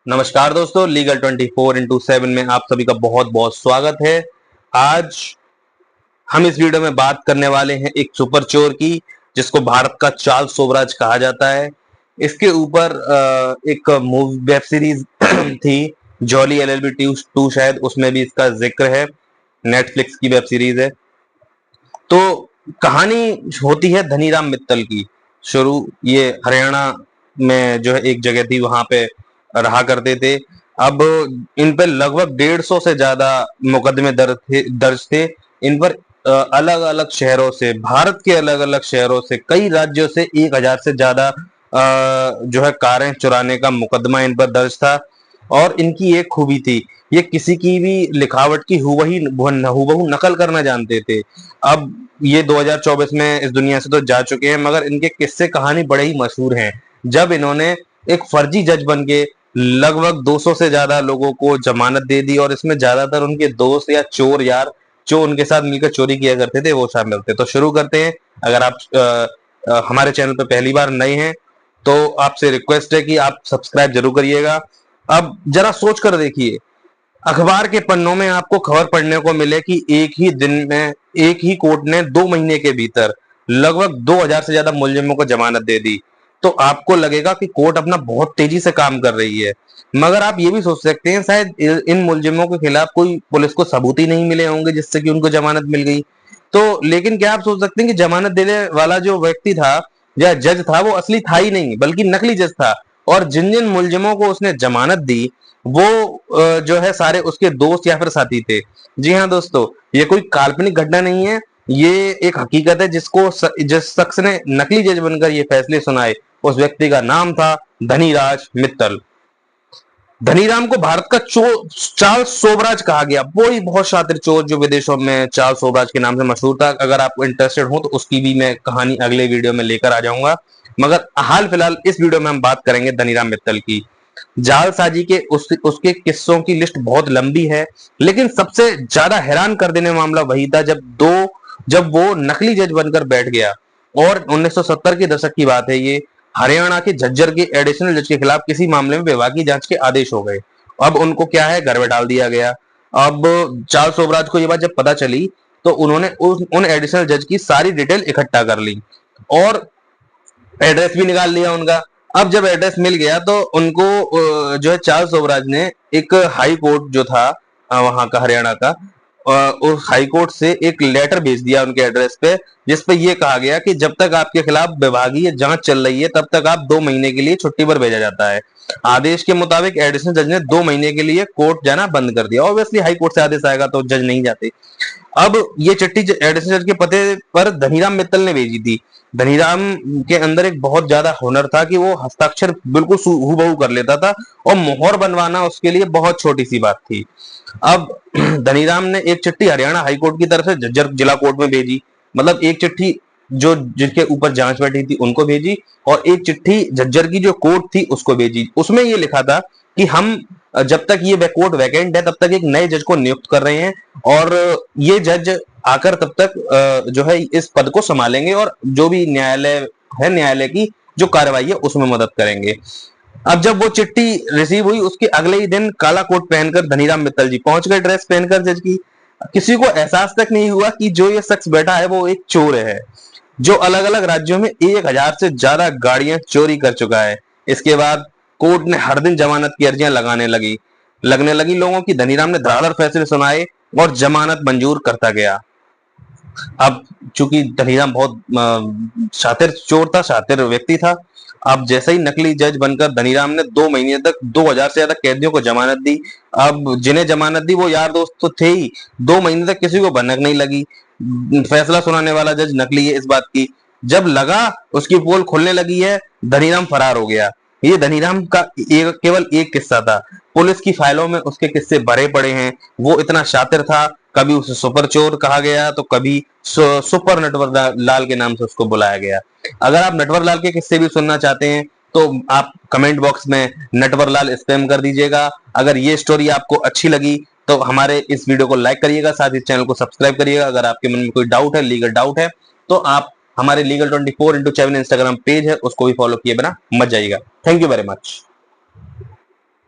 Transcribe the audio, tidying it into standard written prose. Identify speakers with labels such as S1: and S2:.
S1: नमस्कार दोस्तों, legal 24x7 में आप सभी का बहुत बहुत स्वागत है। आज हम इस वीडियो में बात करने वाले हैं एक सुपर चोर की, जिसको भारत का चार्ल्स सोबराज कहा जाता है। इसके ऊपर एक मूवी वेब सीरीज थी, जॉली एलएलबी 2 शायद, उसमें भी इसका जिक्र है। नेटफ्लिक्स की वेब सीरीज है। तो कहानी होती है धनीराम मित्तल की। शुरू ये हरियाणा में जो है एक जगह थी, वहां पे रहा करते थे। अब इन पर लगभग 150 से ज्यादा मुकदमे दर्ज थे। इन पर अलग अलग शहरों से, भारत के अलग अलग शहरों से, कई राज्यों से 1000 से ज्यादा जो है कारें चुराने का मुकदमा इन पर दर्ज था। और इनकी एक खूबी थी, ये किसी की भी लिखावट की हूबहू नकल करना जानते थे। अब ये 2024 में इस दुनिया से तो जा चुके हैं, मगर इनके किस्से कहानी बड़े ही मशहूर हैं। जब इन्होंने एक फर्जी जज बन के लगभग 200 से ज्यादा लोगों को जमानत दे दी, और इसमें ज्यादातर उनके दोस्त या चोर यार जो उनके साथ मिलकर चोरी किया करते थे वो शामिल थे। तो शुरू करते हैं। अगर आप हमारे चैनल पर पहली बार नए हैं तो आपसे रिक्वेस्ट है कि आप सब्सक्राइब जरूर करिएगा। अब जरा सोच कर देखिए, अखबार के पन्नों में आपको खबर पढ़ने को मिले कि एक ही दिन में एक ही कोर्ट ने 2 महीने के भीतर लगभग 2000 से ज्यादा मुलजिमों को जमानत दे दी, तो आपको लगेगा कि कोर्ट अपना बहुत तेजी से काम कर रही है। मगर आप ये भी सोच सकते हैं, शायद इन मुलजिमों के खिलाफ कोई पुलिस को सबूत ही नहीं मिले होंगे जिससे कि उनको जमानत मिल गई। तो लेकिन क्या आप सोच सकते हैं कि जमानत देने वाला जो व्यक्ति था या जज था, वो असली था ही नहीं बल्कि नकली जज था। और जिन जिन मुलजिमों को उसने जमानत दी वो जो है सारे उसके दोस्त या फिर साथी थे। जी हाँ दोस्तों, ये कोई काल्पनिक घटना नहीं है, ये एक हकीकत है जिस शख्स ने नकली जज बनकर ये फैसले सुनाए, उस व्यक्ति का नाम था धनीराज मित्तल। धनीराम को भारत का चार्ल्स सोबराज कहा गया। वो ही बहुत शातिर चोर जो विदेशों में चार्ल्स सोबराज के नाम से मशहूर था। अगर आप इंटरेस्टेड हो तो उसकी भी मैं कहानी अगले वीडियो में लेकर आ जाऊंगा, मगर हाल फिलहाल इस वीडियो में हम बात करेंगे धनीराम मित्तल की। जालसाजी के उसके किस्सों की लिस्ट बहुत लंबी है, लेकिन सबसे ज्यादा हैरान कर देने मामला वही था जब वो नकली जज बनकर बैठ गया। और 1970 के दशक की बात है ये। हरियाणा के झज्जर के एडिशनल जज के खिलाफ किसी मामले में विभागीय जांच के आदेश हो गए। अब उनको क्या है, घर में डाल दिया गया। अब चार्ल्स सोबराज को ये बात जब पता चली तो उन्होंने उन एडिशनल जज की सारी डिटेल इकट्ठा कर ली और एड्रेस भी निकाल लिया उनका। अब जब एड्रेस मिल गया तो उनको जो है चार्ल्स सोबराज ने एक हाई कोर्ट जो था वहां का, हरियाणा का, उस हाई कोर्ट से एक लेटर भेज दिया उनके एड्रेस पे, जिसपे ये कहा गया कि जब तक आपके खिलाफ विभागीय जांच चल रही है तब तक आप 2 महीने के लिए छुट्टी पर भेजा जाता है। आदेश के मुताबिक एडिशनल जज ने 2 महीने के लिए कोर्ट जाना बंद कर दिया। ऑब्वियसली हाई कोर्ट से आदेश आएगा तो जज नहीं जाते। अब ये चिट्ठी एडिशनल जज के पते पर धनीराम मित्तल ने भेजी थी। धनीराम के अंदर एक बहुत ज्यादा हुनर था कि वो हस्ताक्षर बिल्कुल हूबहू कर लेता था, और मोहर बनवाना उसके लिए बहुत छोटी सी बात थी। अब धनीराम ने एक चिट्ठी हरियाणा हाईकोर्ट की तरफ से झज्जर जिला कोर्ट में भेजी। मतलब एक चिट्ठी जो जिनके ऊपर जांच बैठी थी उनको भेजी, और एक चिट्ठी झज्जर की जो कोर्ट थी उसको भेजी। उसमें ये लिखा था कि हम जब तक ये कोर्ट वैकेंट है तब तक एक नए जज को नियुक्त कर रहे हैं, और ये जज आकर तब तक जो है इस पद को संभालेंगे और जो भी न्यायालय है, न्यायालय की जो कार्रवाई है उसमें मदद करेंगे। अब जब वो चिट्ठी रिसीव हुई उसके अगले ही दिन काला कोट पहनकर धनीराम मित्तल जी पहुंच गए, ड्रेस पहनकर जज की। किसी को एहसास तक नहीं हुआ कि जो ये शख्स बैठा है वो एक चोर है, जो अलग अलग राज्यों में 1000 से ज्यादा गाड़ियां चोरी कर चुका है। इसके बाद कोर्ट ने हर दिन जमानत की अर्जियां लगने लगी लोगों की। धनीराम ने धड़ाधड़ फैसले सुनाए और जमानत मंजूर करता गया। अब चूंकि धनीराम बहुत शातिर चोर था, शातिर व्यक्ति था। अब जैसे ही नकली जज बनकर धनीराम ने 2 महीने तक 2000 से ज्यादा कैदियों को जमानत दी। अब जिन्हें जमानत दी वो यार दोस्त तो थे ही, 2 महीने तक किसी को भनक नहीं लगी। फैसला सुनाने वाला जज नकली है इस बात की। जब लगा उसकी पोल खुलने लगी है, धनीराम फरार हो गया। ये धनीराम का केवल एक किस्सा था, पुलिस की फाइलों में उसके किस्से भरे पड़े हैं। वो इतना शातिर था, कभी उसे सुपर चोर कहा गया तो कभी सुपर नटवर लाल के नाम से उसको बुलाया गया। अगर आप नटवर लाल के किस्से भी सुनना चाहते हैं तो आप कमेंट बॉक्स में नटवर लाल स्पैम कर दीजिएगा। अगर ये स्टोरी आपको अच्छी लगी तो हमारे इस वीडियो को लाइक करिएगा, साथ ही चैनल को सब्सक्राइब करिएगा। अगर आपके मन में कोई डाउट है, लीगल डाउट है, तो आप हमारे लीगल 24x7 इंस्टाग्राम पेज है उसको भी फॉलो किए बिना मत जाइएगा। Thank you very much.